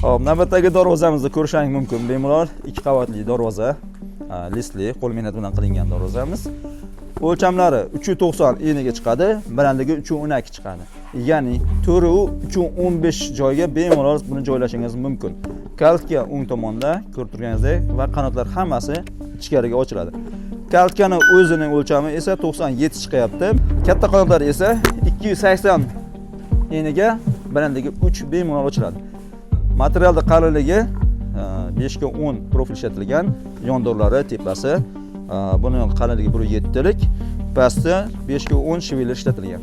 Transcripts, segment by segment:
Hop, navbatdagi darvozamizni ko'rishingiz mumkin. Bemalol 2 qavatli darvoza, listli, qo'l mehnati bilan qilingan darvozamiz. O'lchamlari 3.90 eniga chiqadi, balandligi 3.12 chiqadi. Ya'ni 4.3.15 joyga bemalol buni joylashingiz mumkin. Kaltka o'ng tomonda ko'rib turganingizdek va qanotlar hammasi ichkariga ochiladi. Kaltkani o'zining o'lchami esa 97 chiqyapti. Katta qanotlari esa 280 eniga, balandligi 3 bemalol ochiladi. Materialda qalinligi 5.10 profil ishlatilgan, yondorlari, tepasi, buning qalinligi 1.7 lik, pasti 5.10 shiveler ishlatilgan.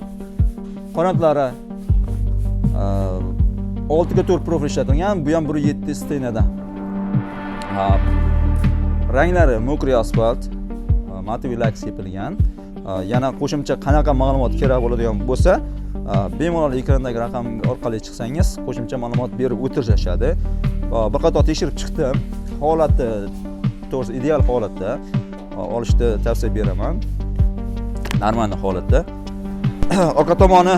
Qanotlari 6.4 profil ishlatilgan, bu ham 1.7 stenada. Ranglari mokriy asfalt, matoviy laks sepilgan. Yana qo'shimcha qanaqa ma'lumot kerak bo'ladigan bo'lsa, bemalol ekrandagi raqam orqali chiqsangiz qo'shimcha ma'lumot berib o'tirishadi. Bir qator tekshirib chiqdim. Holati to'g'risi ideal holatda olishni tavsiya beraman. Normal holatda. Orqa tomoni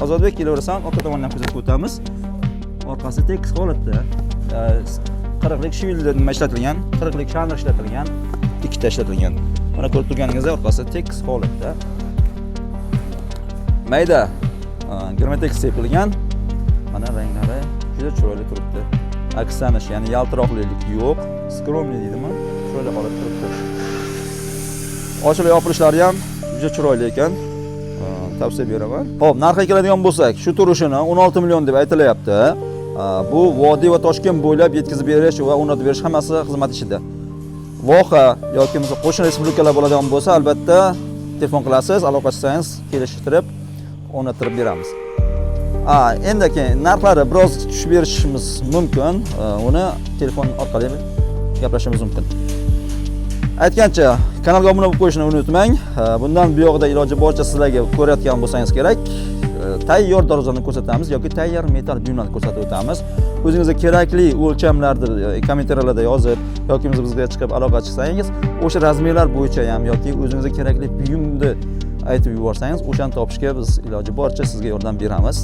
Ozodbek kelaversan, orqa tomondan kuzatib o'tamiz. Orqasi tekis holatda. 40 lik shivelda nima ishlatilgan, 40 lik shanr ishlatilgan, ikkita ishlatilgan. Mana ko'rib turganingizdek orqasi tekis holatda. Mayda Germetex sepilgan. Mana ranglari juda chiroyli turibdi. Aksanish, ya'ni yaltiroqlik yo'q. Skromli deydimi? Chiroyli holatda turibdi. Ochilib yopilishlari ham juda chiroyli ekan. Tavsiya beraman. Xo'p, narxiga keladigan bo'lsak, shu turishini 16 million deb aytilyapti. Bu Vodiy va Toshkent bo'ylab yetkazib berish va o'rnatib berish hammasi xizmat ichida. Voha yoki qo'shni respublikalar bo'ladigan bo'lsa, albatta telefon qilasiz, aloqa qilsangiz, kelishtirib o'rnatib beramiz. Endi keyin narxlari biroz tushib berishimiz mumkin. Uni telefon orqali gaplashishimiz mumkin. Aytgancha, kanalga obuna bo'lib qo'yishni unutmang. Bundan buyog'ida iloji boricha sizlarga ko'rayotgan bo'lsangiz kerak, tayyor darvozani ko'rsatamiz yoki tayyor metal buyumlarni ko'rsatib o'tamiz. O'zingizga kerakli o'lchamlarni kommentariylarda yozib yoki bizga chiqib aloqa qilsangiz, o'sha razmerlar bo'yicha ham yoki o'zingizga kerakli buyumni aytib yuborsangiz, o'shani topishga biz iloji boricha sizga yordam beramiz.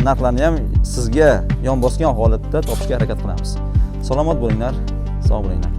Narxlarni ham sizga yon bosgan holatda topishga harakat qilamiz. Salomat bo'linglar, sog' bo'linglar.